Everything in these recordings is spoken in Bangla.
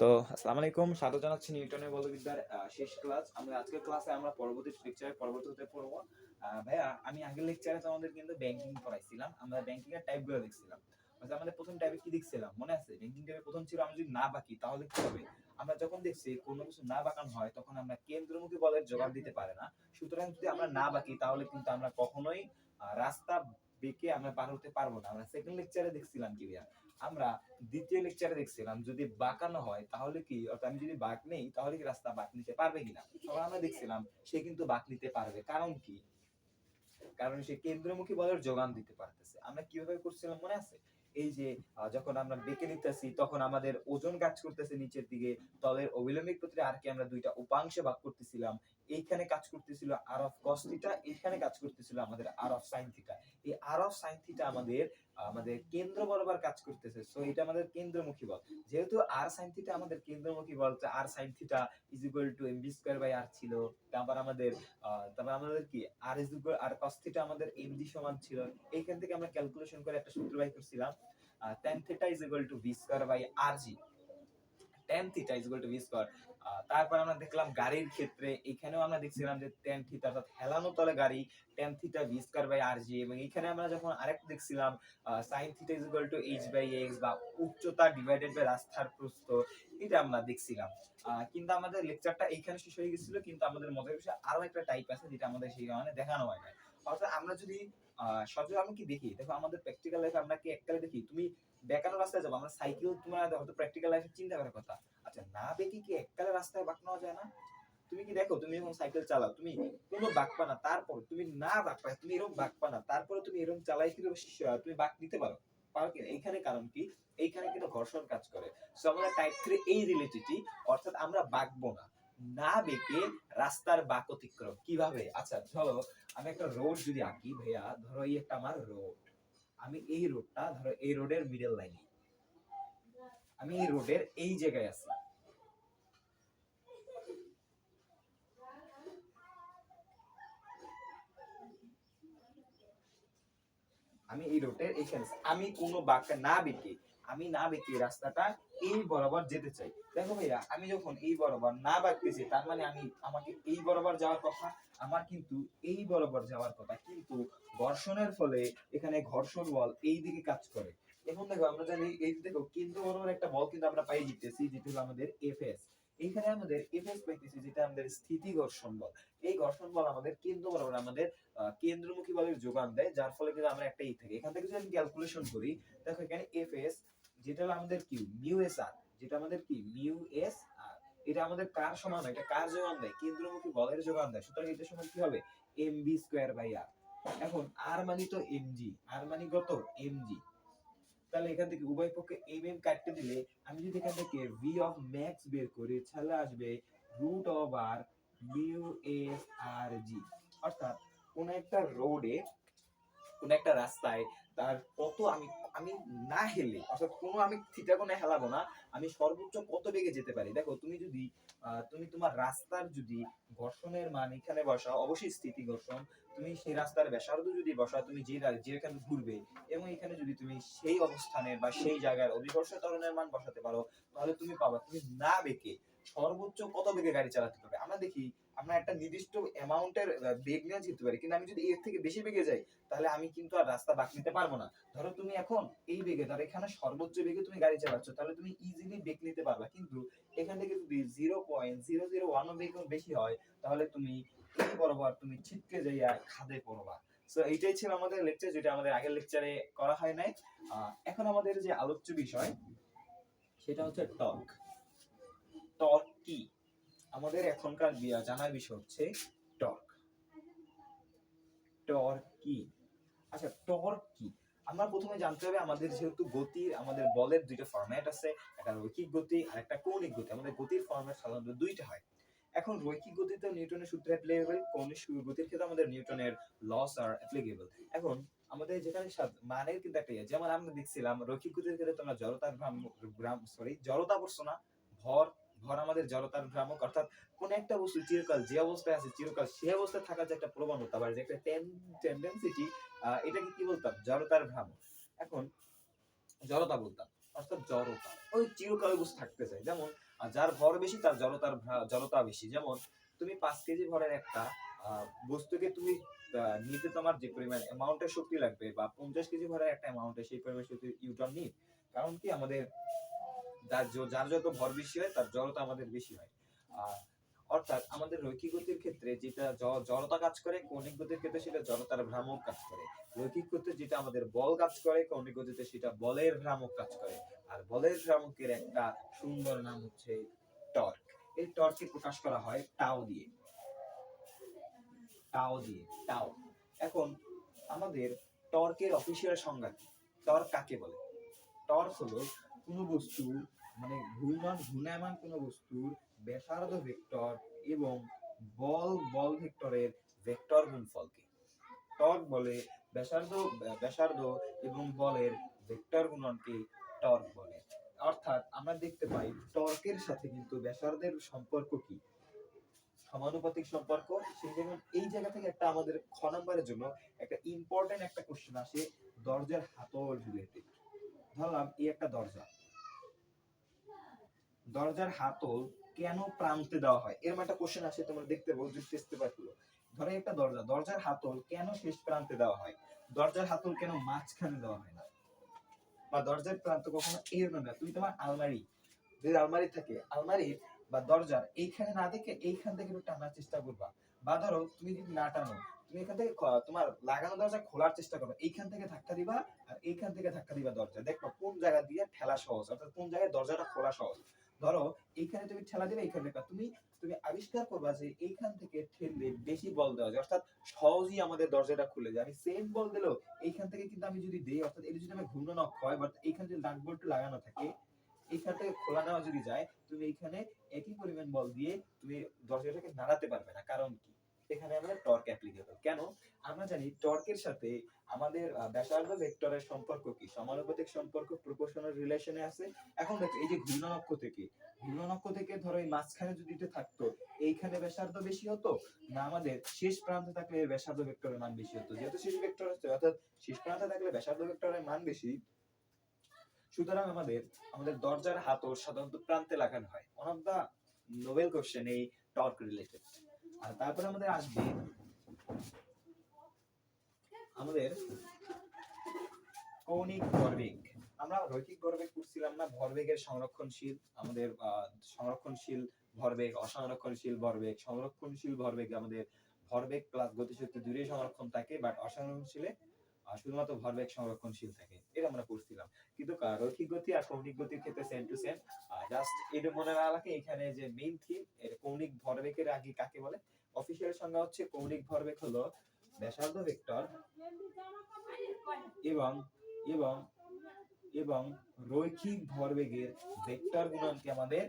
তো আসসালামু আলাইকুম, স্বাগত জানাচ্ছি নিউটনের বলবিদ্যার শেষ ক্লাস। আজকের ক্লাসে আমরা পরবর্তী লেকচারে পরবর্তীতে পড়বো। ভাইয়া, আমি আগের লেকচারে তো আমাদের কিন্তু ব্যাংকিং পড়াইছিলাম, আমরা ব্যাংকিং এর টাইপগুলো দেখছিলাম। আমাদের প্রথম টাইপে কি দেখছিলাম মনে আছে? ব্যাংকিং টাইপে প্রথম ছিল আমরা যদি না বাকি তাহলে কি হবে। আমরা যখন দেখছি কোনো কিছু না বাঁকানো হয় তখন আমরা কেন্দ্রমুখী বলের জবাব দিতে পারে না। সুতরাং যদি আমরা না বাকি তাহলে কিন্তু আমরা কখনোই রাস্তা বেঁকে আমরা পার হতে পারবো না। আমরা সেকেন্ড লেকচারে দেখছিলাম কি ভাইয়া, আমরা দ্বিতীয় লেকচারে দেখছিলাম যদি বাঁকানো হয় তাহলে কি, অর্থাৎ আমি যদি বাঁক নেই তাহলে কি রাস্তা বাঁক নিতে পারবে কিনা। তখন আমরা দেখছিলাম সে কিন্তু বাঁক নিতে পারবে। কারণ কি? কারণ সে কেন্দ্রমুখী বলের যোগান দিতে পারতেছে। আমরা কিভাবে করছিলাম মনে আছে? এই যে যখন আমরা বেঁকে নিতেছি তখন আমাদের ওজন কাজ করতেছে নিচের দিকে, তলের অবিলম্বিক প্রতি আর কি আমরা দুইটা উপাংশে ভাগ করতেছিলাম। এইখানে কাজ করতেছিল আর অফ cos থিটা, এইখানে কাজ করতেছিল আমাদের আর অফ sin থিটা। এই আর অফ sin থিটা আমাদের আমাদের কেন্দ্র বরাবর কাজ করতেছে, সো এটা আমাদের কেন্দ্রমুখী বল। যেহেতু আর sin থিটা আমাদের কেন্দ্রমুখী বল, আর sin theta is equal to mv square by r ছিল। তারপর আমাদের কি আর ইজ ইকুয়াল আর cos থিটা আমাদের mg সমান ছিল। এইখান থেকে আমরা ক্যালকুলেশন করে একটা সূত্র বাই করছিলাম, tan theta is equal to v square by rg। tan theta is equal to v square. তারপর আমরা দেখলাম গাড়ির ক্ষেত্রে, এখানেও আমরা দেখছিলাম যে tan থিটা অর্থাৎ হেলানো তলে গাড়ি, tan theta v square by rg। এবং এখানে আমরা যখন আরেকটা দেখছিলাম sin theta is equal to h by x, বা উচ্চতা ডিভাইডেড বাই রাস্তার প্রস্থ, এটা আমরা দেখছিলাম। কিন্তু আমাদের লেকচারটা এইখানে শেষ হয়ে গেছিল, কিন্তু আমাদের মজার বিষয় আরো একটা টাইপ আছে যেটা আমাদের সেই কারণে দেখানো হয় না। অর্থাৎ আমরা যদি সচরাচর আমি কি দেখি, দেখো আমাদের প্র্যাকটিক্যাল লাইফে আমরা কি এককালে দেখি তুমি বেকানো রাস্তায় যাবো, আমরা সাইকেল তোমার হয়তো প্র্যাকটিক্যাল লাইফে চিন্তা করার কথা। আচ্ছা, না বেঁকে কি এককালে রাস্তায় বাঁক নেওয়া যায় না? তুমি কি দেখো, তুমি যখন সাইকেল চালাও তুমি কোনো বাঁক পা না, তারপর তুমি না বাঁক পায় তুমি এরকম বাঁক পা না, তারপরে তুমি এরকম চালাই কিন্তু তুমি বাঁক নিতে পারো, পারো কি? এইখানে কারণ কি, এইখানে কিন্তু ঘর্ষণ কাজ করে। সো আমরা টাইপ 3 এই রিলেটিভিটি, অর্থাৎ আমরা বাঁকবো না, না বেঁকে রাস্তার বাঁক অতিক্রম কিভাবে। আচ্ছা ধরো আমি একটা রোড যদি আঁকি ভাইয়া, ধরো এই একটা আমার রোড, আমি এই রোডটা ধরো এই রোডের মিডল লাইনে, আমি এই রোডের এই জায়গায় আছি। আমি এই রোডের এইখানে আমি কোনো বাঁকা না বেঁকে, আমি না বেঁকে রাস্তাটা এই বরাবর যেতে চাই। দেখো ভাইয়া, আমি যখন এই বরাবর না বাঁকতেছি তার মানে আমাকে এই বরাবর যাওয়ার কথা, আমার কিন্তু এই বরাবর যাওয়ার কথা, কিন্তু ঘর্ষণের ফলে এখানে ঘর্ষণ বল এই দিকে কাজ করে। এখন দেখো আমরা জানি, এই দেখো কেন্দ্র বরাবর একটা বল কিন্তু আমরা পাই দিতেছি, যেটা হলো আমাদের এফএস। এইখানে আমাদের এফএস পাইতেছি, যেটা আমাদের স্থিতি ঘর্ষণ বল। এই ঘর্ষণ বল আমাদের কেন্দ্র বরাবর আমাদের কেন্দ্রমুখী বলের যোগান দেয়, যার ফলে কিন্তু আমরা একটা থাকি। এখান থেকে যদি আমি ক্যালকুলেশন করি, দেখো এখানে এফএস যেটা হলো আমাদের কি মিউ এস আর, যেটা আমাদের কি মিউ এস আর, এটা আমাদের কার সমান হয়, এটা কার যোগান দেয়? কেন্দ্রমুখী বলের যোগান দেয়। সুতরাং এটা সমান কি হবে? এমবি স্কয়ার বাই আর। এখন আর মানে তো এমজি, আর মানে কত? এমজি। তাহলে এখান থেকে উভয় পক্ষে এম এম কাটতে দিলে, আমি যদি এখান থেকে ভি অফ ম্যাক্স বের করি তাহলে আসবে root of R mu S R G. অর্থাৎ কোন একটা রোডে, কোন একটা রাস্তায় তার কত আমি আমি না হেলে, অর্থাৎ কোনো আমি থিটা কোণে হেলাবো না, আমি সর্বোচ্চ কত বেগে যেতে পারি। দেখো তুমি যদি তুমি তোমার রাস্তার যদি ঘর্ষণের মান এখানে বসাও, অবশ্যই স্থিতি ঘর্ষণ, তুমি সেই রাস্তার ব্যাসার্ধ যদি বসাও, তুমি যেখানে ঘুরবে এবং এখানে যদি তুমি সেই অবস্থানের বা সেই জায়গার অভিকর্ষ ত্বরণের মান বসাতে পারো, তাহলে তুমি পাবা তুমি না বেঁকে সর্বোচ্চ কত বেগে গাড়ি চালাতে পারবে। আমরা দেখি আমরা একটা নির্দিষ্ট অ্যামাউন্টের বেগ নিয়ে যেতে পারি, কিন্তু আমি যদি এর থেকে বেশি বেগে যাই তাহলে আমি কিন্তু আর রাস্তা বাঁক নিতে পারবো না। ধরো তুমি এখন এই বেগে, ধরো এখানে সর্বোচ্চ বেগে তুমি গাড়ি চালাচ্ছ, তাহলে তুমি ইজিলি বেগ নিতে পারবা। কিন্তু এখান থেকে যদি 0.001 বেগ বেশি হয়, তাহলে তুমি এই বরাবর তুমি ছিটকে যাইয়া খাদে পড়বা। সো এইটাই ছিল আমাদের লেকচার, যেটা আমাদের আগের লেকচারে করা হয় নাই। এখন আমাদের যে আলোচ্য বিষয় সেটা হচ্ছে টর্ক। টর্ক কি? আমাদের এখনকার জানার বিষয় হচ্ছে টর্ক। টর্ক কি? আচ্ছা, টর্ক কি? আমরা প্রথমে জানতে হবে, আমাদের যেহেতু গতির, আমাদের বলের দুইটা ফরম্যাট আছে, একটা রৈখিক গতি আর একটা কৌণিক গতি। আমাদের গতির ফরম্যাট সাধারণত দুইটা হয়। এখন রৈখিক গতিতে নিউটনের সূত্র অ্যাপ্লিকেবল, কৌণিক গতির ক্ষেত্রে আমাদের নিউটনের লস আর অ্যাপ্লিকেবল। এখন আমাদের যেখানে মানের কিন্তু একটা যেমন আমরা দেখছিলাম রৈখিক গতির ক্ষেত্রে তোমরা জড়তা পড়ছো না? ভর, ভর আমাদের জড়তার ভ্রামক। অর্থাৎ কোন একটা বস্তু চিরকাল যে অবস্থায় আছে, চিরকাল সেই অবস্থায় থাকার যে একটা প্রবণতা বা যে একটা টেন্ডেন্সিটি, এটাকে কি বলতাম? জড়তার ভ্রামক। এখন জড়তা বলতাম। অর্থাৎ জড়তা, ওই চিরকাল বস্তু থাকতে চায়। যেমন যার ভর বেশি তার জড়তা বেশি। যেমন তুমি 5 কেজি ভরের একটা বস্তুকে তুমি নিতে তোমার যে পরিমাণ অ্যামাউন্টের শক্তি লাগবে, বা 50 কেজি ভরের একটা অ্যামাউন্টে সেই পরিমাণ শক্তি ইউ ডোন্ট নিড। কারণ কি, আমাদের যার যত ভর বেশি হয় তার জড়তা আমাদের বেশি হয়। অর্থাৎ আমাদের রৈখিক গতির ক্ষেত্রে যেটা জড়তা কাজ করে, কৌণিক গতির ক্ষেত্রে সেটা জড়তার ভ্রামক কাজ করে। রৈখিক গতিতে যেটা আমাদের বল কাজ করে, কৌণিক গতিতে সেটা বলের ভ্রামক কাজ করে। আর বলের ভ্রামকের একটা সুন্দর নাম হচ্ছে টর্ক। এই টর্ককে প্রকাশ করা হয় টাও দিয়ে। টাও। এখন আমাদের টর্কের অফিসিয়াল সংজ্ঞা কি? টর্ক কাকে বলে? টর্ক হলো কোনো বস্তুর, মানে ঘূর্ণায়মান কোনো বস্তুর ব্যাসার্ধ ভেক্টর এবং বল ভেক্টরের ভেক্টর গুণফলকে টর্ক বলে। ব্যাসার্ধ এবং বলের ভেক্টর গুণনকে টর্ক বলে। অর্থাৎ আমরা দেখতে পাই টর্কের সাথে কিন্তু ব্যাসার্ধের সম্পর্ক কি? সমানুপাতিক সম্পর্ক। সেই জন্য এই জায়গা থেকে একটা আমাদের খ নম্বরের জন্য একটা ইম্পর্টেন্ট একটা কোশ্চেন আসে দরজার হাতল রিলেটেড। ধরলাম এই একটা দরজার হাতল কেন প্রান্তে দেওয়া হয়, এরকম একটা কোশ্চেন আসে, তোমরা দেখতে পাবো যে টেস্ট পেপারগুলো। ধরো একটা দরজার হাতল কেন শেষ প্রান্তে দেওয়া হয়, দরজার হাতল কেন মাঝখানে দেওয়া হয় না, বা দরজার প্রান্ত কখনো এরকম না। তুমি তোমার যদি আলমারি থাকে, আলমারির বা দরজার এইখানে না দেখে এইখান থেকে একটু টানার চেষ্টা করবা। বা ধরো তুমি যদি না টানো, তুমি এখান থেকে তোমার লাগানো দরজা খোলার চেষ্টা করো, এইখান থেকে ধাক্কা দিবা আর এইখান থেকে ধাক্কা দিবা দরজা, দেখো কোন জায়গা দিয়ে ঠেলা সহজ, অর্থাৎ কোন জায়গায় দরজাটা খোলা সহজ। ধরো এইখানে তুমি ঠেলা দিবে, এইখানে তুমি আবিষ্কার করবা যে এইখান থেকে ঠেললে বেশি বল দেওয়া যায়, অর্থাৎ সহজেই আমাদের দরজাটা খুলে যায়। আমি সেম বল দিলেও এইখান থেকে কিন্তু আমি যদি দেই, অর্থাৎ এটা যদি আমি ঘূর্ণন অক্ষ হয়, বাট এইখানে যদি ডাক বলটা লাগানো থাকে, এইখান থেকে খোলা নেওয়া যদি যায়, তুমি এইখানে একই পরিমাণ বল দিয়ে তুমি দরজাটাকে নাড়াতে পারবে না। কারণ কি, এখানে আমাদের টর্ক অ্যাপ্লিকেবল। কেন? আমরা জানি টর্কের সাথে আমাদের ব্যাসার্ধ ভেক্টরের সম্পর্ক কি? সমানুপাতিক সম্পর্ক, প্রপোর্শনাল রিলেশনে আছে। এখন দেখো এই যে ঘূর্ণন অক্ষ থেকে ধরো এই মাঝখানে যদি এটা থাকতো, এইখানে ব্যাসার্ধ বেশি হতো না আমাদের শেষ প্রান্তে থাকলে এর ব্যাসার্ধ ভেক্টরের মান বেশি হতো? যেহেতু শেষ ভেক্টর হচ্ছে, অর্থাৎ শেষ প্রান্তে থাকলে ব্যাসার্ধ ভেক্টরের মান বেশি, সুতরাং আমাদের দরজার হাতল সাধারণত প্রান্তে লাগানো হয়। One of the noble question এই টর্ক রিলেটেড। আর তারপরে আমাদের আসবে আমাদের কৌণিক ভরবেগ। আমরা রৈখিক ভরবেগ পড়ছিলাম না, ভরবেগের সংরক্ষণশীল, আমাদের সংরক্ষণশীল ভরবেগ, অসংরক্ষণশীল ভরবেগ। সংরক্ষণশীল ভরবেগ আমাদের ভরবেগ প্লাস গতিশক্তি দুটোই সংরক্ষণ থাকে, বাট অসংরক্ষণশীলে শুধুমাত্র ভরবেগ সংরক্ষণশীল থাকে। এটা আমরা পড়ছিলাম। কিন্তু রৈখিক গতি আর কৌণিক গতির ক্ষেত্রে সেম টু সেম। জাস্ট এটা মনে রাখা, এখানে যে মেইন থিম, এর কৌণিক ভরবেগের আগে কাকে বলে? অফিশিয়াল সংজ্ঞা হচ্ছে কৌণিক ভরবেগ হলো ব্যাসার্ধ ভেক্টর এবং এবং এবং রৈখিক ভরবেগের ভেক্টর গুণনকে আমাদের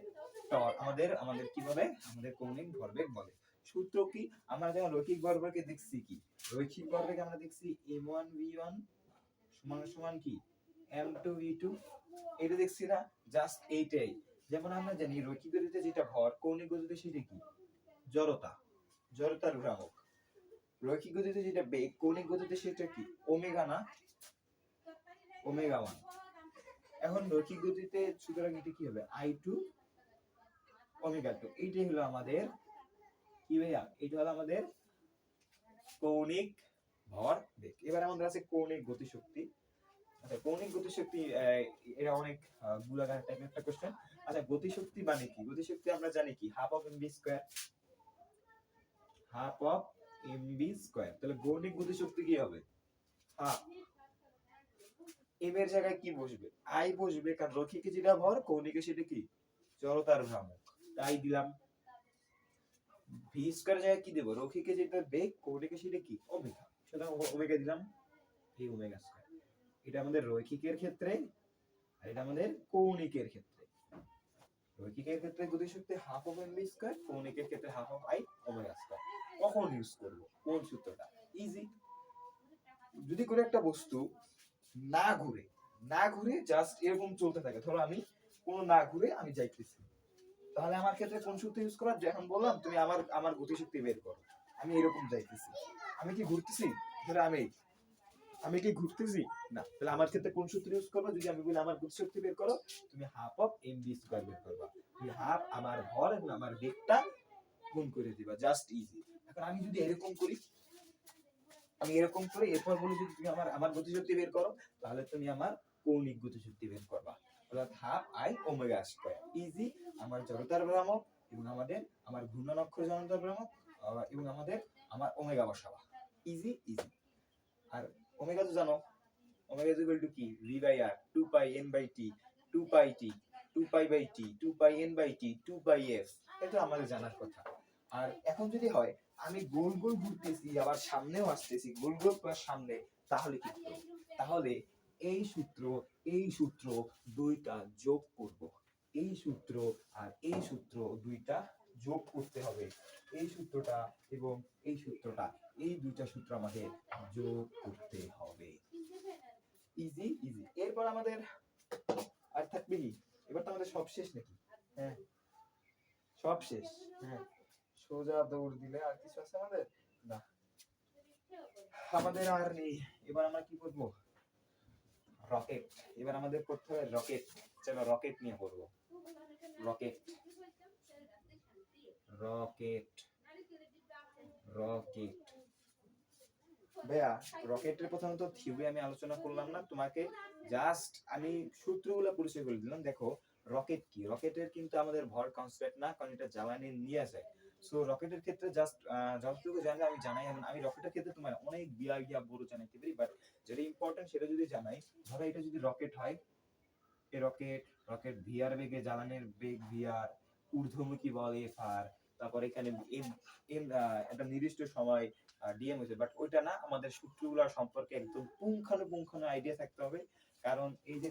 কি বলে? আমাদের কৌণিক ভরবেগ বলে। সূত্র কি? আমরা যখন রৈখিক ভরবেগকে দেখছি কি, রৈখিক ভরবেগ আমরা দেখছি m1 v1 সমান সমান কি m2 v2, এটা দেখছি না? জাস্ট এইটাই। যেমন আমরা জানি রৈখিক গতিতে যেটা ভর, কৌণিক গতিতে সেটা কি? জড়তার ভ্রামক। রৈখিক গতিতে যেটা বেগ, কৌণিক গতিতে সেটা কি? ওমেগা না? ওমেগা 1। এখন রৈখিক গতিতে সুতরাং এটা কি হবে? i2 omega 2। এইটাই হলো আমাদের কি ভাইয়া? এটা হলো আমাদের কৌণিক ভরবেগ। এবার আমাদের আছে কৌণিক গতিশক্তি। আচ্ছা, কৌণিক গতিশক্তি এটা অনেক গুলাগার টাইপের একটা কোশ্চেন। আচ্ছা, গতিশক্তি মানে কি? গতিশক্তি আমরা জানি কি? Half of mv square. Half of mv square. তাহলে কৌণিক গতিশক্তি কি হবে? হাফ। এম এর জায়গায় কি বসবে? আই বসবে, কারণ রৈখিকে যেটা ভর, কৌণিকে সেটা কি? জড়তার ভ্রামক। তাই দিলাম। ভি স্কয়ার জায়গায় কি দেব? রৈখিকে যেটা বেগ, কৌণিকে সেটা কি? ওমেগা। সুতরাং ওমেগা দিলাম, ভি ওমেগা স্কয়ার। এটা আমাদের রৈখিকের ক্ষেত্রে, আর এটা আমাদের কৌণিকের ক্ষেত্রে। রৈখিকের ক্ষেত্রে গতিশক্তি হাফ অফ এমভি স্কয়ার, কৌণিকের ক্ষেত্রে half of I omega square. কখন ইউজ করব কোন সূত্রটা? ইজি। যদি করে একটা বস্তু না ঘুরে জাস্ট এরকম চলতে থাকে, ধরো আমি কোনো না ঘুরে আমি যাইতেছি, তাহলে আমার ক্ষেত্রে কোন সূত্র ইউজ করা? যখন বললাম তুমি আমার গতিশক্তি বের করো, আমি এরকম যাইতেছি, আমি কি ঘুরতেছি? ধরো আমি আমি কি ঘুরতেছি না, তাহলে আমার ক্ষেত্রে কোন সূত্র ইউজ করবো? যদি আমি বলি আমার গতিশক্তি বের করো, তুমি হাফ অফ mv স্কয়ার বের করবা, তুমি হাফ আমার ভর এবং আমার বেগটা গুণ করে দিবা, জাস্ট ইজি। এখন আমি যদি এরকম করি, আমি এরকম করে এরপর বলি যদি তুমি আমার আমার গতিশক্তি বের করো, তাহলে তুমি আমার কৌণিক গতিশক্তি বের করবা, অর্থাৎ half I omega square. Easy. আমার জড়তার ভ্রামক এবং আমার ঘূর্ণন অক্ষর জড়তার ভ্রামক এবং আমার ওমেগা বসাবা। Easy easy. আর ওমেগা তো জানো, ওমেগা ইজ ইকুয়াল টু কি? v by r 2 pi n by t 2 pi t 2 pi by t 2 pi n by t 2 pi f। এটা আমাদের জানার কথা। আর এখন যদি হয় আমি গোল গোল ঘুরতেছি আবার সামনেও আসতেছি, গোল গোল প্লাস সামনে, তাহলে কি করব? তাহলে এই সূত্র দুইটা যোগ করব। এই সূত্র আর এই সূত্র দুইটা যোগ করতে হবে। এই সূত্রটা এবং এই সূত্রটা, এই দুইটা সূত্র আমাদের যোগ করতে হবে। Easy easy. এরপর আমাদের আর থাকবে কি? এবার তো আমাদের সব শেষ নাকি? হ্যাঁ, সব শেষ। হ্যাঁ, সোজা দৌড় দিলে আর কিছু আছে আমাদের? না, আমাদের আর নেই। এবার আমরা কি করব? রকেট। এবার আমাদের করতে হবে রকেট। চলো রকেট নিয়ে পড়বো। রকেট রকেট রকেট ভাইয়া, রকেটের প্রথমত থিওরি আমি আলোচনা করলাম না, তোমাকে জাস্ট আমি সূত্রগুলো পরিচয় করে দিলাম। দেখো রকেট কি, রকেটের কিন্তু আমাদের ভর কনস্ট্যান্ট না, কারণ এটা জ্বালানি নিয়ে যায়। সো রকেটের ক্ষেত্রে জাস্ট যতটুকু জানি আমি জানাই। আমি রকেটের ক্ষেত্রে তোমার অনেক বিয়া বড় জানাইতে পারি, বাট যেটা ইম্পর্টেন্ট সেটা যদি জানাই, ধরো এটা যদি রকেট হয়, এই রকেট ভিআর বেগে, জ্বালানির বেগ ভিআর, ঊর্ধ্বমুখী বল এফ আর, তারপর এখানে এম এম একটা নির্দিষ্ট সময় ডিএম হয়েছে, বাট ওইটা না, আমাদের সূত্রগুলো সম্পর্কে একদম পুঙ্খানুপুঙ্খানু আইডিয়া থাকতে হবে। কারণ এই যে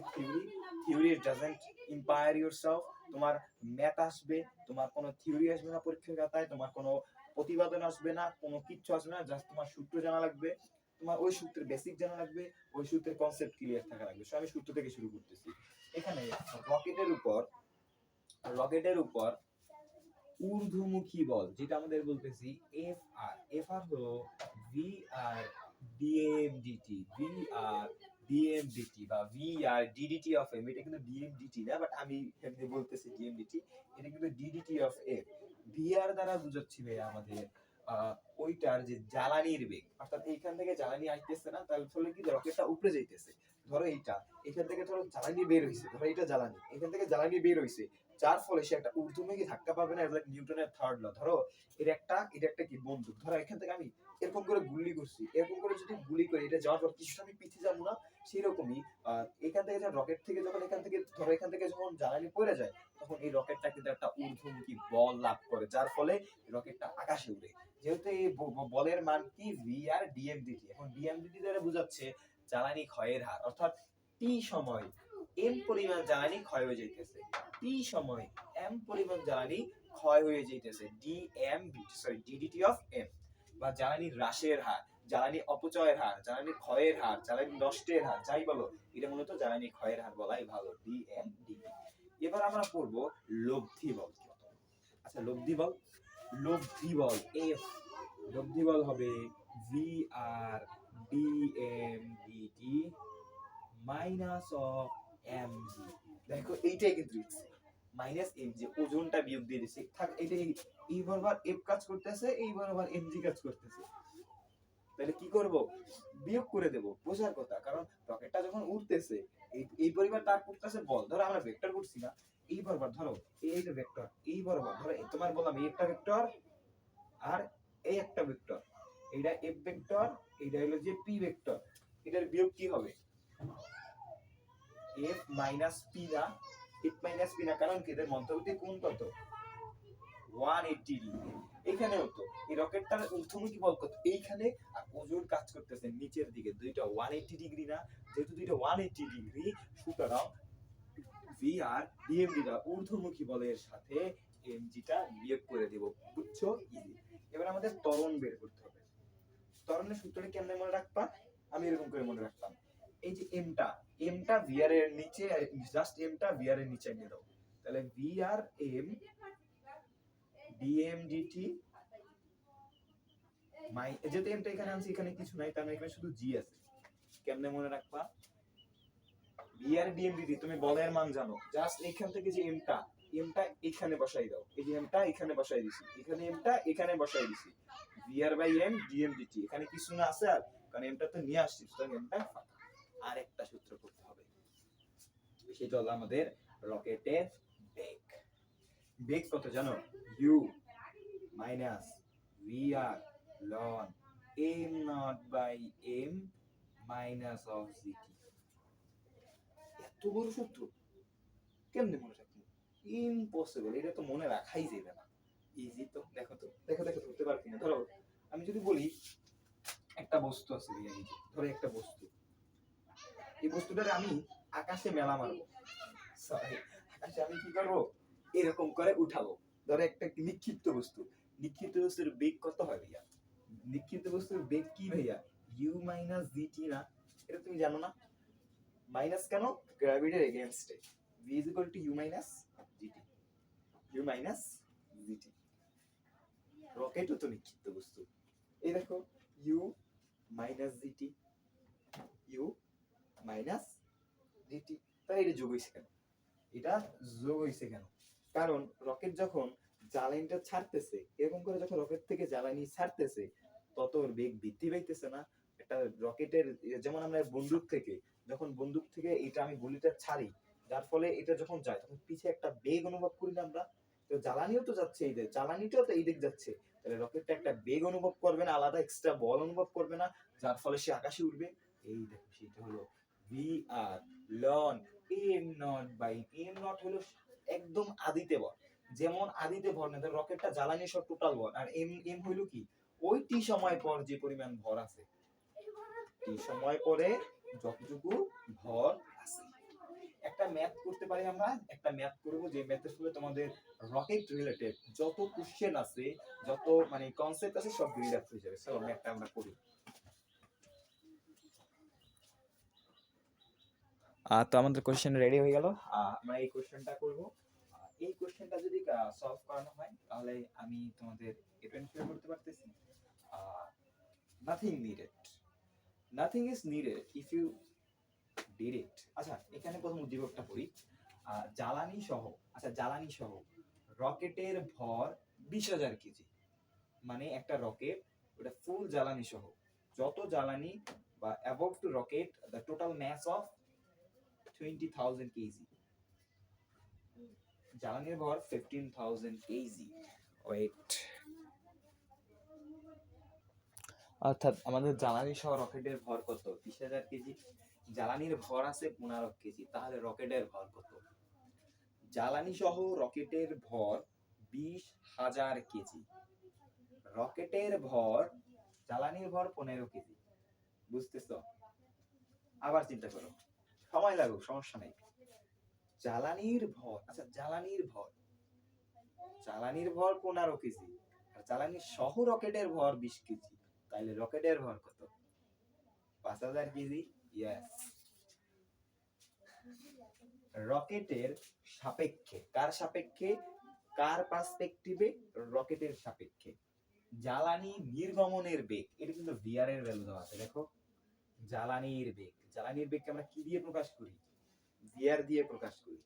থিওরি ডাজন্ট ইম্পায়ার ইয়োরসেলফ। তোমার ম্যাথ আসবে, তোমার কোনো থিওরি আসবে না পরীক্ষার খাতায়, তোমার কোনো প্রতিবেদন আসবে না, কোনো কিচ্ছু আসবে না, জাস্ট তোমার সূত্র জানা লাগবে, তোমার ওই সূত্রের বেসিক জানা লাগবে, ওই সূত্রের কনসেপ্ট ক্লিয়ার থাকা লাগবে। সো আমি সূত্র থেকে শুরু করতেছি। এখানে রকেটের উপর ঊর্ধ্বমুখী বল, যেটা আমাদের বলতেছি এফ আর হলো V R dm dt, V R dm dt বা V R ddt of m. এটা কিন্তু ডিএম ডিটি না, বাট আমি এমনি বলতেছি ডিএম ডিটি। এটা কিন্তু ddt of m. V R দ্বারা বুঝাচ্ছি ভাই আমাদের ওইটার যে জ্বালানির বেগ, অর্থাৎ এইখান থেকে জ্বালানি আসতেছে না, তার ফলে কি রকেটটা উপরে যাইতেছে। ধরো এখান থেকে ধরো জ্বালানি বের হইছে, ধরো এটা জ্বালানি, এখান থেকে জ্বালানি বের হইছে, যার ফলে সে একটা ঊর্ধ্বমুখী ধাক্কা পাবে না, লাইক নিউটনের থার্ড ল। ধরো এটা একটা কি বন্দুক, ধরো এখান থেকে আমি এরকম করে গুলি করছি, এরকম করে যদি গুলি করি, এটা যাওয়ার পর কিছুটা আমি পিছিয়ে যাবো না? সেরকমই এখান থেকে যখন রকেট থেকে যখন এখান থেকে যখন জ্বালানি পড়ে যায়, তখন এই রকেটটা কিন্তু একটা ঊর্ধ্বমুখী বল লাভ করে, যার ফলে রকেটটা আকাশে উড়ে। যেহেতু এই বলের মান কি? V R ডিএমডিটি। এখন ডিএমডিটি দ্বারা বোঝাচ্ছে জ্বালানি ক্ষয়ের হার, অর্থাৎ টি সময় এম পরিমাণ জ্বালানি ক্ষয় হয়ে যাইতেছে, টি সময় এম পরিমাণ জ্বালানি ক্ষয় হয়ে যাইতেছে, ডিডিটি অফ এম, বা জ্বালানি হ্রাসের হার, জ্বালানি অপচয়ের হার, জ্বালানি ক্ষয়ের হার, জ্বালানি নষ্টের হার, যাই বলো, এটা মূলত জ্বালানি ক্ষয়ের হার বলাই ভালো, ডিএমডিটি। এবার আমরা পড়ব লব্ধি বল। আচ্ছা, লব্ধি বল এফ, লব্ধি বল হবে V R D M D T minus of M G. দেখো এইটাই কিন্তু মাইনাস এমজি, ওজনটা বিয়োগ দিয়ে দিছি, থাক এটা এই বরাবর এফ কাজ করতেছে, এই বরাবর এমজি কাজ করতেছে, তাহলে কি করব? বিয়োগ করে দেব, বোঝার কথা। কারণ রকেটটা যখন উঠতেছে, এই পরিবার তার করতেছে বল, ধরো আমরা ভেক্টর করছি না, এই বরাবর ধরো এইটা ভেক্টর, এই বরাবর ধরো তোমার বললাম এই একটা ভেক্টর আর এই একটা ভেক্টর, এইটা এফ ভেক্টর, এইটা হলো যে পি ভেক্টর, এটার বিয়োগ কি হবে? এফ মাইনাস পি না, এফ মাইনাস পি না, কারণ কি এদের মধ্যবর্তী কোণ কত? 180 ডিগ্রি। এখানেও তো এই রকেটটার ঊর্ধ্বমুখী বল কত? এইখানে, আর ওজন কাজ করতেছে নিচের দিকে, দুইটা 180 ডিগ্রি না? যেহেতু দুইটা 180 ডিগ্রি, সুতরাং ভি আর ডিএমডি টা ঊর্ধ্বমুখী বলের সাথে এমজিটা বিয়োগ করে দেব। বুঝছো? ইজি। এবার আমাদের ত্বরণ বের করতে হবে। ত্বরণের সূত্রটা কেমনে মনে রাখবা? আমি এরকম করে মনে রাখতাম, এই যে এমটা ভিআর এর নিচে, জাস্ট এমটা ভিআর এর নিচে নিয়ে দাও, তাহলে ভিআর এম ডিএমডিটি যেহেতু এমটা এখানে আনছি, এখানে কিছু নাই, তার মানে এখানে শুধু জি আছে, কেমনে মনে রাখবা? ভি আর ডিএমডিটি তুমি বলের মান জানো, জাস্ট এখান থেকে যে এমটা এখানে বসাই দাও, এই যে এমটা এখানে বসাই দিছি, এখানে এমটা এখানে বসাই দিছি, ভি আর বাই এম ডিএমডিটি, এখানে কিছু না আছে আর, কারণ এমটা তো নিয়ে আসছি, সুতরাং এমটা ফাঁকা। আর একটা সূত্র করতে হবে, সেটা হলো আমাদের রকেটের বেগ। বেগ কত জানো? U minus V R ln m not by M minus of gt. এত বড় সূত্র কেমনে মনে রাখবো? ইম্পসিবল, এটা তো মনে রাখাই যাবে না। ইজি তো, দেখো তো, দেখো দেখো ধরতে পারো কিনা। ধরো আমি যদি বলি একটা বস্তু আছে, এই যে ধরো একটা বস্তু, এই বস্তুটারে আমি আকাশে মেলা মারবো, সরি আকাশে আমি কি করবো, এরকম করে উঠাবো। ধরো একটা নিক্ষিপ্ত বস্তু, নিক্ষিপ্ত বস্তুর বেগ কত হয় ভাইয়া? নিক্ষিপ্ত বস্তুর বেগ কি ভাইয়া? ইউ মাইনাস জিটি না? এটা তুমি জানো না? মাইনাস কেন? গ্র্যাভিটির এগেইনস্টে v is equal to u minus gt, u minus gt। রকেটও তো নিক্ষিপ্ত বস্তু, এই দেখো u minus gt, u minus gt। তাই এটা যোগ হইছে কেন? এটা যোগ হইছে কেন? কারণ রকেট যখন জ্বালানিটা ছাড়তেছে, এরকম করে যখন রকেট থেকে জ্বালানি ছাড়তেছে, তত ওর বেগ বৃদ্ধি পাইতেছে না? একটা রকেটের, যেমন আমরা বন্দুক থেকে এটা আমি গুলিটা ছাড়ি, যার ফলে এটা যখন যায় তখন পিছে একটা বেগ অনুভব করি না আমরা? তো জ্বালানিও তো যাচ্ছে এই দিক, জ্বালানিটাও তো এই দিক যাচ্ছে, তাহলে রকেটটা একটা বেগ অনুভব করবে না, আলাদা এক্সট্রা বল অনুভব করবে না, যার ফলে সে আকাশে উঠবে। এই দেখো সেটা হলো V R ln m not by m nought হলো একদম আদিতে ভর, যেমন আদিতে ভর না, রকেটটা জ্বালানি সব টোটাল ভর, আর এম এম হইলো কি, ওই টি সময় পর যে পরিমাণ ভর আছে, টি সময় পরে যতটুকু ভর আছে। একটা ম্যাথ করতে পারি আমরা, একটা ম্যাথ করব, যে ম্যাথের ফলে তোমাদের রকেট রিলেটেড যত কোশ্চেন আছে, যত মানে কনসেপ্ট আছে সব বিল্ড আপ হয়ে যাবে। চলো ম্যাথটা আমরা করি। তো আমাদের কোশ্চেন রেডি হয়ে গেল, আমরা এই কোশ্চেনটা করব। এই কোশ্চেনটা যদি সলভ করানো হয় তাহলে আমি তোমাদের এটা ইনফার করতে পারতেছি, nothing needed, nothing is needed if you did it. আচ্ছা এখানে প্রথম উদ্দীপকটা পড়ি, জ্বালানি সহ, আচ্ছা জ্বালানি সহ রকেটের ভর 20,000 কেজি, মানে একটা রকেট ওটা ফুল জ্বালানি সহ, যত জ্বালানি বা above to rocket the total mass of 20,000 KG, জ্বালানির ভর 15,000 কেজি। ওয়েট, অর্থাৎ আমাদের জ্বালানি সহ রকেটের ভর কত? 20,000 কেজি। জ্বালানির ভর আছে 15 কেজি, তাহলে রকেটের ভর কত? জ্বালানি সহ রকেটের ভর 20,000 কেজি, রকেটের ভর, জ্বালানির ভর 15 কেজি। বুঝতেছো? আবার চিন্তা করো, সময় লাগুক সমস্যা নেই। জ্বালানির ভর, আচ্ছা জ্বালানির ভর 15 কেজি, আর জ্বালানি সহ রকেটের ভর 20 কেজি, তাহলে রকেটের ভর কত? 5,000 কেজি। ইয়েস, রকেটের সাপেক্ষে, কার সাপেক্ষে? কার পার্সপেক্টিভে? রকেটের সাপেক্ষে জ্বালানি নির্গমনের বেগ, এটা কিন্তু ভিআর এর ভ্যালু দেওয়া আছে, দেখো জ্বালানির বেগ, জ্বালানির বেগকে আমরা কি দিয়ে প্রকাশ করি? ভিআর দিয়ে প্রকাশ করি।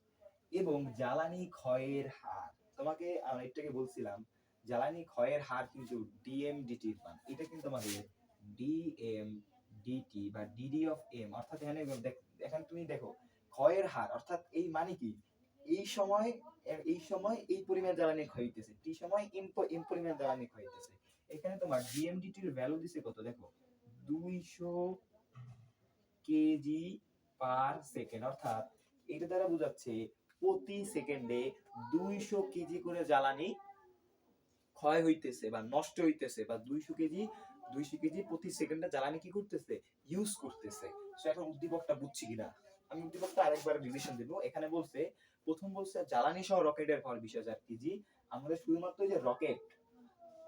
এবং জ্বালানি ক্ষয়ের হার, তোমাকে আমি এটাকে বলছিলাম জ্বালানি ক্ষয়ের হার কিন্তু ডিএম ডিটির মান, এটা কিন্তু আমাদের ডিএম ডিটি বা ডিডি অফ এম, অর্থাৎ এখানে তুমি দেখো ক্ষয়ের হার, অর্থাৎ এই মানে কি, এই সময় এই পরিমাণ জ্বালানি ক্ষয় হইতেছে, টি সময় এম পরিমাণ জ্বালানি ক্ষয় হইতেছে। এখানে তোমার ডিএমডিটি এর ভ্যালু দিছে কত? দেখো 200 কেজি পার সেকেন্ড, অর্থাৎ এটা দ্বারা বোঝাচ্ছে প্রতি সেকেন্ডে 200 কেজি করে জ্বালানি ক্ষয় হইতেছে বা নষ্ট হইতেছে, বা 200 কেজি প্রতি সেকেন্ডে জ্বালানি কি করতেছে? ইউজ করতেছে। সো এখন উদ্দীপকটা বুঝছি কিনা, আমি উদ্দীপকটা আরেকবার রিভিশন দেব। এখানে বলছে, প্রথম বলছে জ্বালানি সহ রকেটের ভর 20,000 কেজি, আমাদের শুধুমাত্র যে রকেট,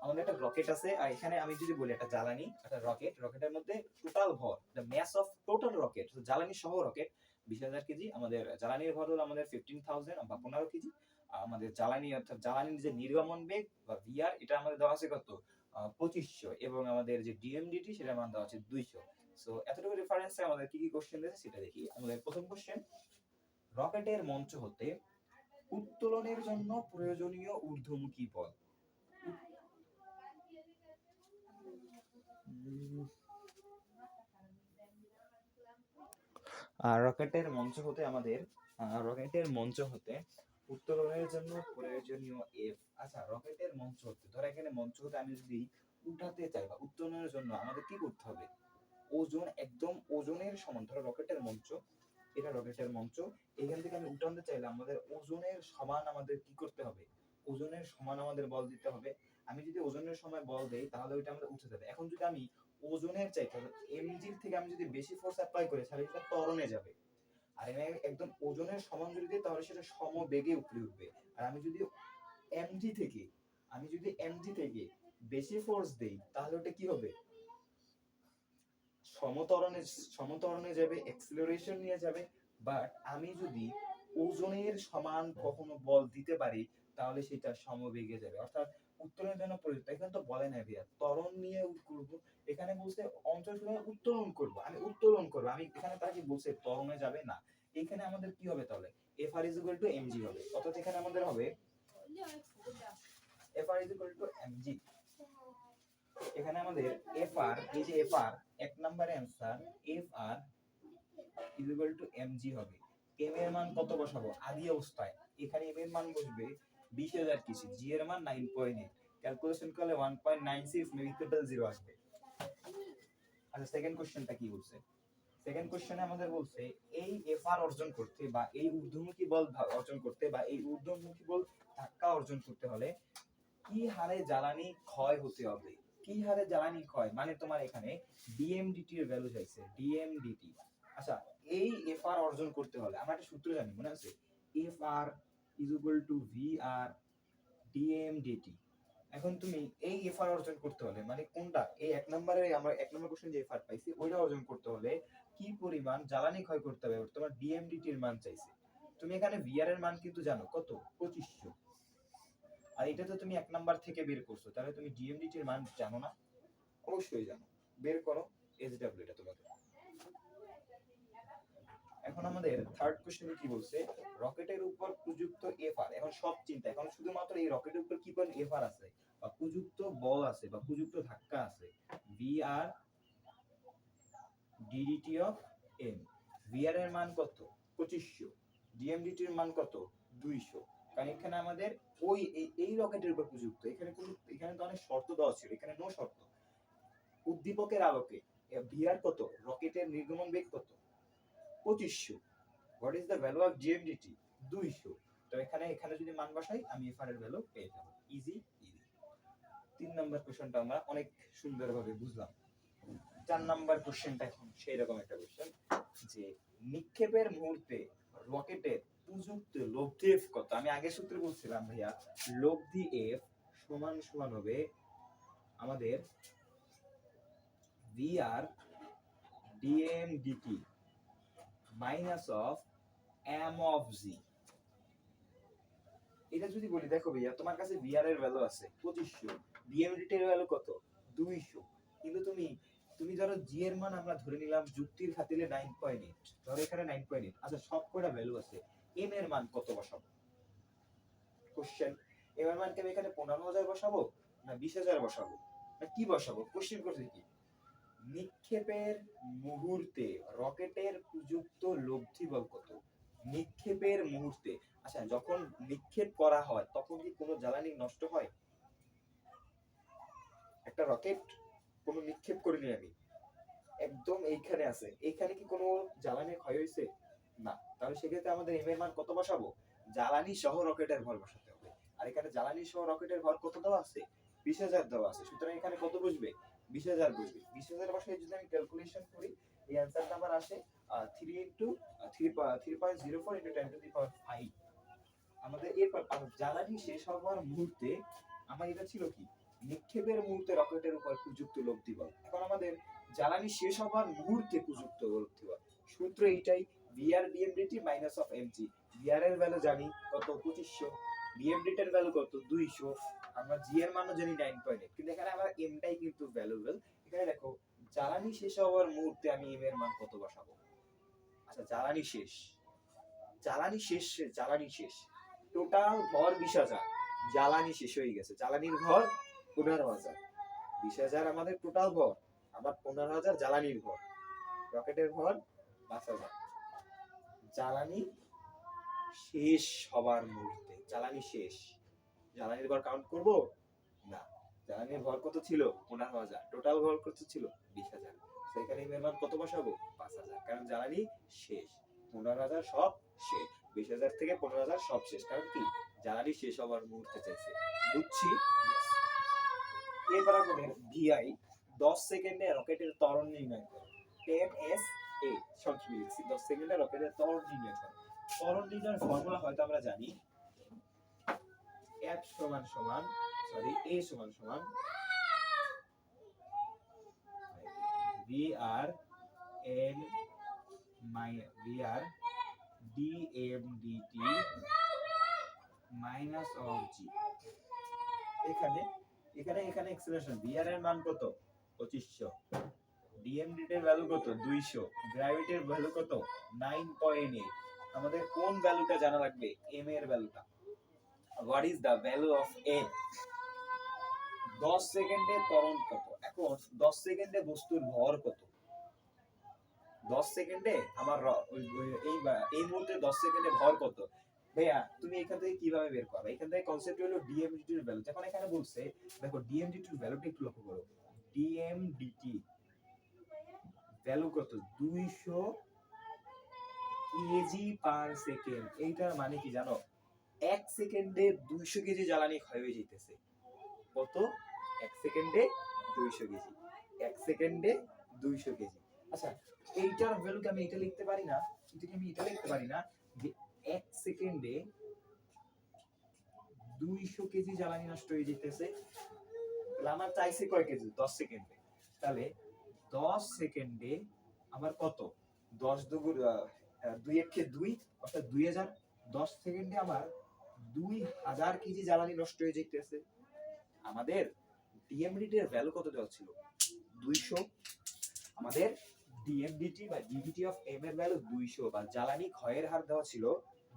আমাদের একটা রকেট আছে, আর এখানে আমি যদি বলি একটা জ্বালানি, একটা রকেট, রকেটের মধ্যে টোটাল ভর, the mass of total rocket, জ্বালানি সহ রকেট 20,000 কেজি, আমাদের জ্বালানির ভর হলো আমাদের 15,000 বা 15 কেজি। আমাদের জ্বালানি, অর্থাৎ জ্বালানির যে নির্গমন বেগ বা ভিআর, এটা আমাদের দেওয়া আছে কত? 2500, এবং আমাদের যে ডিএমডিটি সেটা মান দেওয়া আছে 200। সো এতটুকু রেফারেন্সে আমাদের কি কি কোশ্চেন দিয়েছে সেটা দেখি। আমাদের প্রথম কোশ্চেন, রকেটের মঞ্চ হতে উত্তোলনের জন্য প্রয়োজনীয় ঊর্ধ্বমুখী বল। রকেটের মঞ্চ হতে আমাদের রকেটের মঞ্চ হতে উত্তোলনের জন্য প্রয়োজনীয় এফ। আচ্ছা, রকেটের মঞ্চ হতে, ধর এখানে মঞ্চ হতে আমি যদি উঠাতে চাই বা উত্তোলনের জন্য আমাদের কি করতে হবে? ওজন, একদম ওজনের সমান। ধরো রকেটের মঞ্চ, এটা রকেটের মঞ্চ, এখান থেকে আমি উঠাতে চাইলে আমাদের ওজনের সমান আমাদের কি করতে হবে? ওজনের সমান আমাদের বল দিতে হবে। আমি যদি ওজনের সময় বল দেই তাহলে ওইটা আমাদের উঠে যাবে। এখন যদি আমি ওজনের চাইতে এমজির থেকে আমি যদি বেশি ফোর্স অ্যাপ্লাই করি তাহলে সেটা ত্বরণে যাবে। আর আমি একদম ওজনের সমান যদি দিই তাহলে সেটা সমবেগে উপরে উঠবে। আর আমি যদি এমজি থেকে বেশি ফোর্স দেই তাহলে ওটা কি হবে? সমত্বরণে যাবে, অ্যাক্সিলারেশন নিয়ে যাবে। বাট আমি যদি ওজনের সমান কখনো বল দিতে পারি তাহলে সেটা সমবেগে যাবে। অর্থাৎ উত্তোলনের জন্য প্রযুক্ত, এখানে তো বলে নাই ভাইয়া ত্বরণ নিয়ে করব, এখানে বলছে অঞ্চল সময় উত্তোলন করব, আমি উত্তোলন করব, আমি এখানে তাকে বলছে ত্বরণে যাবে না। এখানে আমাদের কি হবে তাহলে? F R is equal to mg হবে। অর্থাৎ এখানে আমাদের হবে F R is equal to mg. এখানে আমাদের এফ আর, এই যে এফ আর, এক নম্বরে answer F R is equal to mg হবে। এম এর মান কত বসাবো? আদি অবস্থায় এখানে এম এর মান বসবে 20,000 কেজি, জি এর মান 9.8, ক্যালকুলেশন করলে 1.96 মেরিটেবল 0 আসবে। আচ্ছা, সেকেন্ড কোশ্চেনটা কি বলছে? সেকেন্ড কোশ্চেনে আমাদের বলছে এই এফআর অর্জন করতে বা এই ঊর্ধ্বমুখী বল অর্জন করতে বা এই ঊর্ধ্বমুখী বল ধাক্কা অর্জন করতে হলে কি হারে জ্বালানি ক্ষয় হতে হবে? কি হারে জ্বালানি ক্ষয় মানে তোমার এখানে ডিএমডিটি এর ভ্যালু চাইছে, ডিএমডিটি। আচ্ছা, এই এফআর অর্জন করতে হলে আমরা একটা সূত্র জানি, মনে আছে? F R is equal to V R D M D T. এখন তুমি এই এফআর অর্জন করতে হলে মানে কোনটা? এই এক নম্বরে আমরা এক নম্বর কোশ্চেন যে এফআর পাইছি ওইটা অর্জন করতে হলে কি পরিমাণ জ্বালানি ক্ষয় করতে হবে? তোমার ডিএমডিটি এর মান চাইছে। তুমি এখানে ভিআর এর মান কিন্তু জানো কত? 2500। আর এটা তো তুমি এক নাম্বার থেকে বের করছো, তাহলে তুমি ডিএমডিটি এর মান জানো না? অবশ্যই জানো, বের করো এসডব্লিউ এটা তোমাদের। এখন আমাদের থার্ড কোশ্চেনে কি বলছে? রকেটের উপর প্রযুক্ত এফআর। এখন সব চিন্তা এখন শুধুমাত্র এই রকেটের উপর কি পরিমাণ এফআর আছে বা প্রযুক্ত বল আছে বা প্রযুক্ত ধাক্কা আছে, VR ddt of m. VR এর মান কত? 2500, ডিএমডিটি এর মান কত? 200। কারণ এখানে আমাদের ওই এই রকেটের উপর প্রযুক্ত, এখানে তো অনেক শর্ত দেওয়া ছিল, এখানে নো শর্ত। উদ্দীপকের আলোকে ভিআর কত? রকেটের নির্গমন বেগ কত? 2500। What is the value of G M D T? 200। তো এখানে যদি মান বসাই আমি এফআর এর ভ্যালু পেয়ে যাব। ইজি। 3 নাম্বার কোশ্চেনটা আমরা অনেক সুন্দরভাবে বুঝলাম। 4 নাম্বার কোশ্চেনটা এখন সেই রকম একটা কোশ্চেন যে নিক্ষেপের মুহূর্তে রকেটের প্রযুক্ত লব্ধি এফ কত? আমি আগে সূত্রে বলছিলাম ভাইয়া লব্ধি এফ সমান সমান হবে আমাদের V R D M D T minus of M of G. এটা যদি বলি, দেখো ভাইয়া তোমার কাছে ভিআর এর ভ্যালু আছে 2500, ডিএমডিটি এর ভ্যালু কত? 200। কিন্তু তুমি ধরো জি এর মান আমরা ধরে নিলাম যুক্তির খাতিরে 9.8, ধরো এখানে 9.8। আচ্ছা, সব কয়টা ভ্যালু আছে, এম এর মান কত বসাবো? কোশ্চেন, এম এর মান কি আমি এখানে 15,000 বসাবো না 20,000 বসাবো না কি বসাবো? কোশ্চেন করছে কি নিক্ষেপের মুহূর্তে রকেটের প্রযুক্ত লব্ধি বল কত? নিক্ষেপের মুহূর্তে। আচ্ছা, যখন নিক্ষেপ করা হয় তখন কি কোনো জ্বালানি নষ্ট হয়? একটা রকেট কোনো নিক্ষেপ করিনি আমি, একদম এইখানে আছে, এইখানে কি কোনো জ্বালানি ক্ষয় হয়েছে? না। তাহলে সেক্ষেত্রে আমাদের এম এর মান কত বসাবো? জ্বালানি সহ রকেটের ভর বসাতে হবে। আর এখানে জ্বালানি সহ রকেটের ভর কত দেওয়া আছে? 20,000 দেওয়া আছে। সুতরাং এখানে কত বসবে? 20,000 বসবে। 20,000 বসে যদি আমি ক্যালকুলেশন করি এই অ্যানসার নাম্বার আসে 3 ইনটু 3.04 ইনটু 10 টু দি পাওয়ার 5। আমাদের এরপর জ্বালানি শেষ হওয়ার মুহূর্তে আমার এটা ছিল কি নিক্ষেপের মুহূর্তে রকেটের উপর প্রযুক্ত লব্ধি বল। এখন আমাদের জ্বালানি শেষ হওয়ার মুহূর্তে প্রযুক্ত লব্ধি বল সূত্র এইটাই, V R D M D T minus of M G. V R এর ভ্যালু জানি কত? 2500, ডিএমডিটি এর ভ্যালু কত? 200, আমরা জি এর মানও জানি 9.8। কিন্তু এখানে আমার এমটাই কিন্তু ভ্যালুয়েবল। এখানে দেখো জ্বালানি শেষ হওয়ার মুহূর্তে আমি এম এর মান কত বসাবো? আচ্ছা জ্বালানি শেষ, জ্বালানি শেষ, টোটাল ভর 20,000, জ্বালানি শেষ হয়ে গেছে, জ্বালানির ভর 15,000, 20,000 আমাদের টোটাল ভর, আবার 15,000 জ্বালানির ভর, রকেটের ভর 5,000। জ্বালানি শেষ হবার মুহূর্তে, জ্বালানি শেষ, জ্বালানির ভর কাউন্ট করব না, জ্বালানির ভর কত ছিল? 15,000, টোটাল ভর কত ছিল? 20,000। সেখানে এর মান কত বসাবো? 5,000, কারণ জ্বালানি শেষ, 15,000 সব শেষ, 20,000 থেকে 15,000 সব শেষ, কারণ কি জ্বালানি শেষ হবার মুহূর্তে চাইছে। বুঝছি? এবার আমাদের ভিআই 10 সেকেন্ডে রকেটের ত্বরণ নির্ণয় করো। 10 SA সংক্ষেপে লিখছি, 10 সেকেন্ডে রকেটের ত্বরণ নির্ণয় করো। ত্বরণ নির্ণয়ের ফর্মুলা হয়তো আমরা জানি, F সমান সমান A সমান সমান VR dm dt minus of g। এখানে এক্সেলারেশন VR এর মান কত? 2500, dm dt এর ভ্যালু কত? 200, গ্র্যাভিটির ভ্যালু কত? 9.8। আমাদের কোন ভ্যালুটা জানা লাগবে? m এর ভ্যালুটা। What is the value of m? 10 সেকেন্ডে ত্বরণ কত? এখন 10 সেকেন্ডে বস্তুর ভর কত? 10 সেকেন্ডে আমার এই মুহূর্তে 10 সেকেন্ডে ভর কত? ভাইয়া তুমি এখান থেকে কিভাবে বের করবে? এখান থেকে কনসেপ্ট হলো dm dt এর ভ্যালু। যখন এখানে বলছে দেখো dm dt এর ভ্যালুটা একটু লক্ষ্য করো, dm dt ভ্যালু কত? 200 কেজি পার সেকেন্ড। এইটার মানে কি জানো? 1 সেকেন্ডে 200 কেজি জ্বালানি ক্ষয় হয়ে যেতেছে। কত? 1 সেকেন্ডে 200 কেজি, 1 সেকেন্ডে 200 কেজি। আচ্ছা এইটার ভ্যালু কি আমি এটা লিখতে পারি না? যে 1 সেকেন্ডে 200 কেজি জ্বালানি নষ্ট হয়ে যেতেছে। আমার চাইছে কয় কেজি? 10 সেকেন্ডে। তাহলে 10 সেকেন্ডে আমার কত? 10 দুগুণ 2 একে 2 অর্থাৎ 2000। 10 সেকেন্ডে আমার 2000 কেজি জ্বালানি নষ্ট হয়ে যেতেছে। আমাদের dmdt এর ভ্যালু কত দেওয়া ছিল? 200। আমাদের dmdt বা ddt অফ m এর ভ্যালু 200 বা জ্বালানি ক্ষয়ের হার দেওয়া ছিল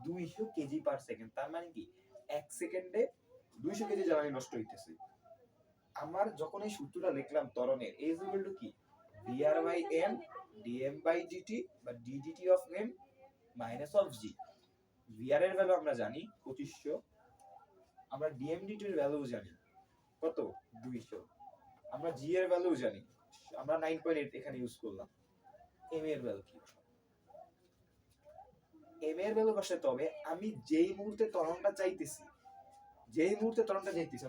200 কেজি পার সেকেন্ড। তার মানে কি 1 সেকেন্ডে 200 কেজি জ্বালানি নষ্ট হইতেছে। আমার যখন এই সূত্রটা লিখলাম ত্বরণের, a is equal to কি? vr by m dm by dt বা ddt of m minus of g। vr এর ভ্যালু আমরা জানি 2500, আমরা dmdt এর ভ্যালু জানি কত? 200, আমরা g এর ভ্যালু জানি, আমরা 9.8 এখানে ইউজ করলাম। m এর ভ্যালু কি? m এর ভ্যালু বসাতে হবে আমি যেই মুহূর্তে ত্বরণটা চাইতেছি,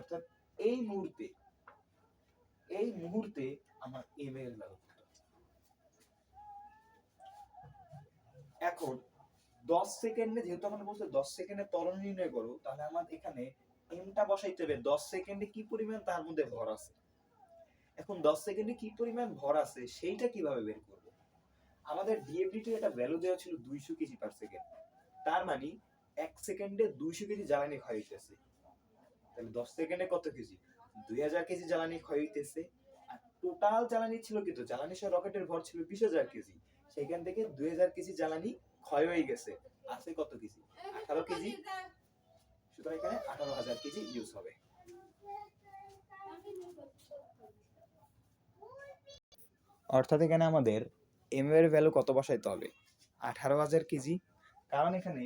অর্থাৎ এই মুহূর্তে আমার m এর ভ্যালু। এখন 10 সেকেন্ডে, যেহেতু আমরা বলছি 10 সেকেন্ডে ত্বরণ নির্ণয় করো, তাহলে আমাদের এখানে এমটা বসাইতে হবে 10 সেকেন্ডে কি পরিমাণ তার মধ্যে ভর আছে। এখন 10 সেকেন্ডে কি পরিমাণ ভর আছে সেইটা কিভাবে বের করব? আমাদের dmdt এর একটা ভ্যালু দেওয়া ছিল 200 কেজি পার সেকেন্ড। তার মানে 1 সেকেন্ডে 200 কেজি জ্বালানি ক্ষয় হইতেছে। তাহলে 10 সেকেন্ডে কত কেজি? 2000 কেজি জ্বালানি ক্ষয় হইতেছে। আর টোটাল জ্বালানি ছিল কত? জ্বালানি সহ রকেটের ভর ছিল 20,000 কেজি। সেখান থেকে 2000 কেজি জ্বালানি ক্ষয় হয়ে গেছে, আছে কত কেজি? 18 কেজি। সুতরাং এখানে 18,000 কেজি ইউজ হবে। অর্থাৎ এখানে আমাদের m এর ভ্যালু কত বসাইতে হবে? 18,000 কেজি। কারণ এখানে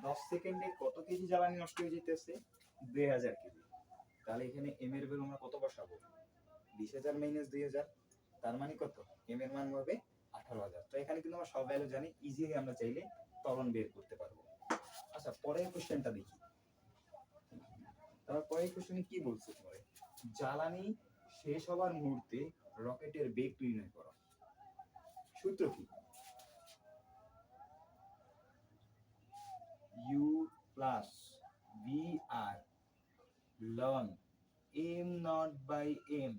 10 সেকেন্ডে কত কেজি জ্বালানি নষ্ট হয়ে যেতেছে? 2000 কেজি। তাহলে এখানে m এর ভ্যালু আমরা কত বসাবো? 20,000 মাইনাস 2000, তার মানে কত? m এর মান হবে 18,000। তো এখানে কিন্তু আমরা সব ভ্যালু জানি, ইজিলি আমরা চাইলে ত্বরণ বের করতে পারবো। আচ্ছা পরের কোশ্চেনটা দেখি। তারপর পরের কোশ্চেনে কি বলছে? পরে জ্বালানি শেষ হবার মুহূর্তে রকেটের বেগ নির্ণয় করো। সূত্র কি? u plus vr ln m naught by m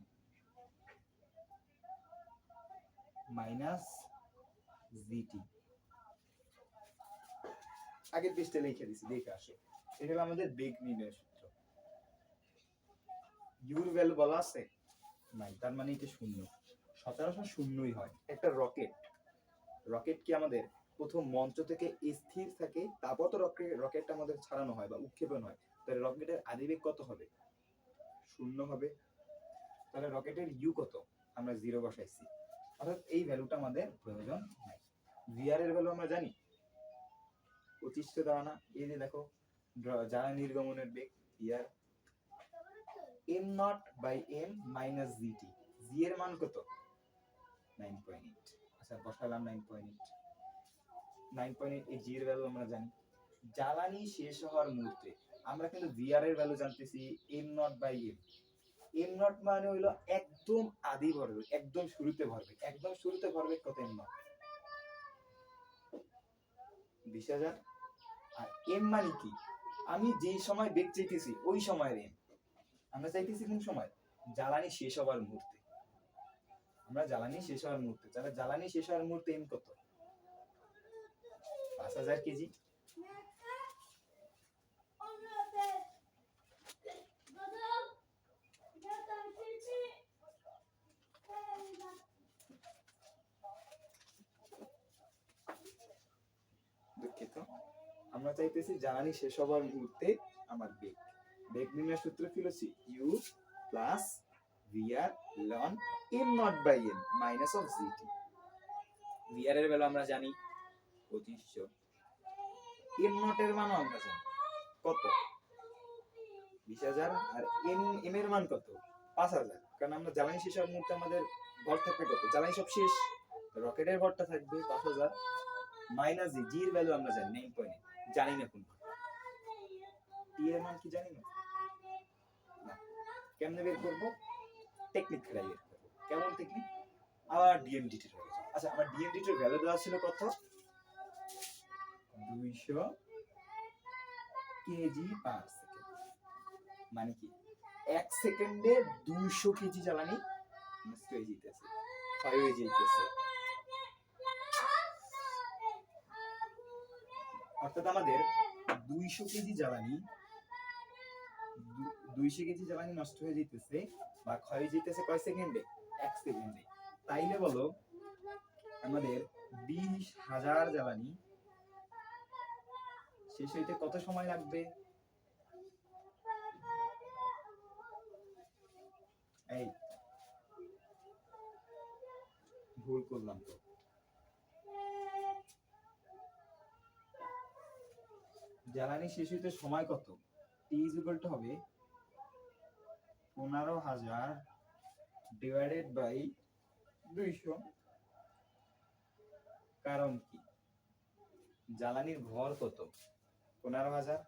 minus gt। আগের পৃষ্ঠে লিখে দিছি, দেখে আসো। এটা হলো আমাদের বেগ নির্ণয়ের সূত্র। u এর ভ্যালু বলা আছে নাই, তার মানে এটা শূন্য। সচরাচর শূন্যই হয়। একটা রকেট কি আমাদের প্রথম মঞ্চ থেকে স্থির থাকে, তারপর তো রকেটটা আমাদের ছাড়ানো হয় বা উৎক্ষেপণ হয়, তাহলে রকেটের আদিবেগ কত হবে? শূন্য হবে। তাহলে রকেটের ইউ কত? আমরা 0 বসাইছি, অর্থাৎ এই ভ্যালুটা আমাদের প্রয়োজন নাই। ভিআর এর ভ্যালু আমরা জানি 2500 দেওয়া না? এই যে দেখো জ্বালা নির্গমনের বেগ V R M not by M minus G T. G এর মান কত? 9.8। আচ্ছা বসালাম 9.8। 9.8 এই জি এর ভ্যালু আমরা জানি। জ্বালানি শেষ হওয়ার মুহূর্তে আমরা কিন্তু ভিআর এর ভ্যালু জানতেছি m not by m. M nought মানে হইলো একদম আদি ভরবেগ, একদম শুরুতে ভরবেগ। একদম শুরুতে ভরবেগ কত? Am not 20,000। আর এম মানে কি? আমি যেই সময় বেগ চাইতেছি ওই সময়ের এম। আমরা চাইতেছি কোন সময়? জ্বালানি শেষ হওয়ার মুহূর্তে। আমরা জ্বালানি শেষ হওয়ার মুহূর্তে, তাহলে জ্বালানি শেষ হওয়ার মুহূর্তে এম কত? 5,000 কেজি। দুঃখিত, আমরা চাইতেছি জ্বালানি শেষ হওয়ার মুহূর্তে আমার বেগ। বেগ নির্ণয়ের সূত্র কি হচ্ছে? U plus VR ln m not by M minus of gt. VR এর ভ্যালু আমরা জানি 2500। এম নট এর মানও আমরা জানি কত? 20,000। আর এম এর মান কত? 5,000। কারণ আমরা জ্বালানি শেষ হওয়ার মুহূর্তে আমাদের ভর থাকবে কত? জ্বালানি সব শেষ, রকেটের ভরটা থাকবে 5,000 মাইনাস জি। জি এর ভ্যালু আমরা জানি 9.8। জানি না কোন টি এর মান কি জানি না? কেমনে বের করব? টেকনিক খাটাই বের করব। কেমন টেকনিক? আবার ডিএমডিটি এর ভ্যালু। আচ্ছা আমার ডিএমডিটি এর ভ্যালু দেওয়া ছিল কত? 200 কেজি পার সেকেন্ড। মানে কি 1 সেকেন্ডে 200 কেজি জ্বালানি নষ্ট হয়ে যাইতেছে, ক্ষয় হয়ে যাইতেছে। অর্থাৎ আমাদের 200 কেজি জ্বালানি 200 কেজি জ্বালানি নষ্ট হয়ে যাইতেছে বা ক্ষয় হয়ে যাইতেছে কয় সেকেন্ডে? 1 সেকেন্ডে। তাইলে বলো আমাদের 20,000 জ্বালানি শেষ হইতে কত সময় লাগবে? এই ভুল করলাম তো। জ্বালানি শেষ হইতে সময় কত? টি ইজ ইকুয়াল টু হবে 15,000 ডিভাইডেড বাই 200। কারণ কি? জ্বালানির ভর কত? 15,000।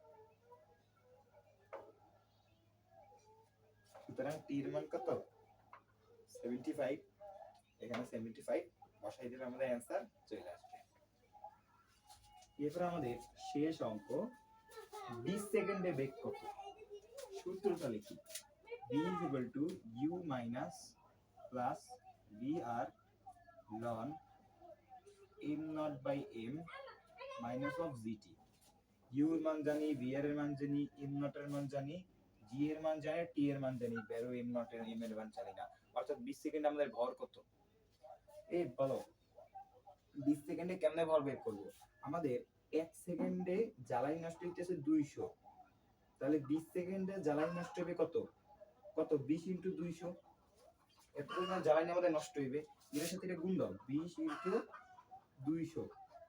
সুতরাং টি এর মান কত? 75। এখানে 75 বসাই দিলে আমাদের অ্যান্সার চলে আসবে। এরপর আমাদের শেষ অঙ্ক 20 সেকেন্ডে বেগ কত? সূত্রটা লিখি। v is equal to u minus plus vr ln m naught by m minus of gt। u এর মান জানি, vr এর মান জানি, m naught এর মান জানি, g এর মান জানি, t এর মান জানি, বেরো m naught এর m এর মান জানি না। অর্থাৎ 20 সেকেন্ডে আমাদের ভর কত? এই বলো 20 সেকেন্ডে কেমনে ভর বের করব? আমাদের 1 সেকেন্ডে জ্বালানি নষ্ট হইতেছে 200, তাহলে 20 সেকেন্ডে জ্বালানি নষ্ট হবে কত? 20 ইনটু 200। এত পরিমাণ জ্বালানি আমাদের নষ্ট হইবে, এর সাথে এটা গুণ দাও 20 ইনটু 200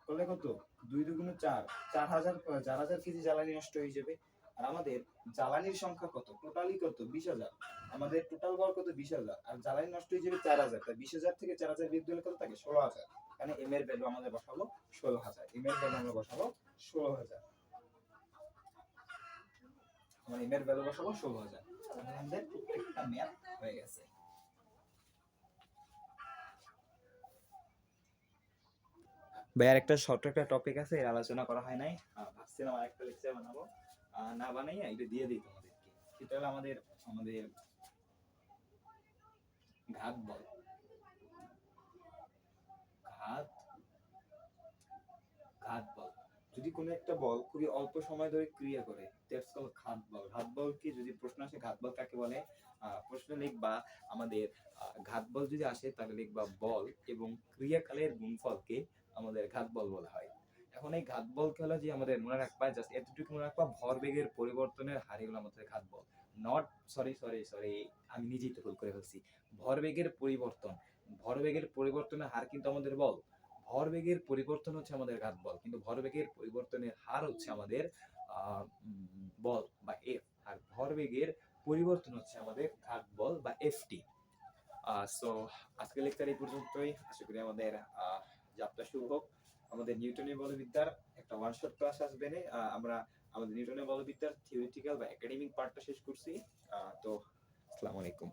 তাহলে কত? 2 দুগুণ 4, 4,000 কেজি জ্বালানি নষ্ট হয়ে যাবে। আর আমাদের জ্বালানির সংখ্যা কত? টোটালি কত? 20,000। আমাদের টোটাল ভর কত? 20,000। আর জ্বালানি নষ্ট হয়ে যাবে 4,000। তাই 20,000 থেকে 4,000 বিয়োগ দিলে কত থাকে? 16,000। মানে এম এর ভ্যালু আমাদের বসাবো 16,000। এম এর ভ্যালু আমরা বসাবো 16,000। আমরা এম এর ভ্যালু বসাবো 16,000। আমাদের প্রত্যেকটা ম্যাথ হয়ে গেছে। ভাই আর একটা শর্ট একটা টপিক আছে, এর আলোচনা করা হয় নাই। ভাবছিলাম আরেকটা লেকচার বানাবো, না বানাইয়া এটা দিয়ে দিই তোমাদেরকে। সেটা হলো আমাদের আমাদের ঘাত বল। ঘাত বল যদি কোনো একটা বল খুবই অল্প সময় ধরে ক্রিয়া করে, দ্যাটস কল ঘাত বল। ঘাত বল কি, যদি প্রশ্ন আসে ঘাত বল কাকে বলে, প্রশ্ন লিখবা আমাদের ঘাত বল যদি আসে তাহলে লিখবা বল এবং ক্রিয়াকালের গুণফলকে আমাদের ঘাত বল বলা হয়। এখন এই ঘাত বলকে হলো যে আমাদের মনে রাখবা, জাস্ট এতটুকু মনে রাখবা, ভরবেগের পরিবর্তনের হার এগুলো আমাদের ঘাত বল। নট, সরি, আমি নিজেই তো ভুল করে ফেলছি। ভরবেগের পরিবর্তন, ভরবেগের পরিবর্তনের হার কিন্তু আমাদের বল। ভরবেগের পরিবর্তন হচ্ছে আমাদের ঘাত বল, কিন্তু ভরবেগের পরিবর্তনের হার হচ্ছে আমাদের বল বা এফ, আর ভরবেগের পরিবর্তন হচ্ছে আমাদের ঘাত বল বা এফটি। সো আজকের লেকচার এই পর্যন্তই। আশা করি আমাদের যাত্রা শুরু হোক। আমাদের নিউটনের বলবিদ্যার একটা ওয়ান শট ক্লাস আসবে না। আমরা আমাদের নিউটনের বলবিদ্যার থিওরিটিক্যাল বা একাডেমিক পার্টটা শেষ করছি। তো আসসালামু আলাইকুম।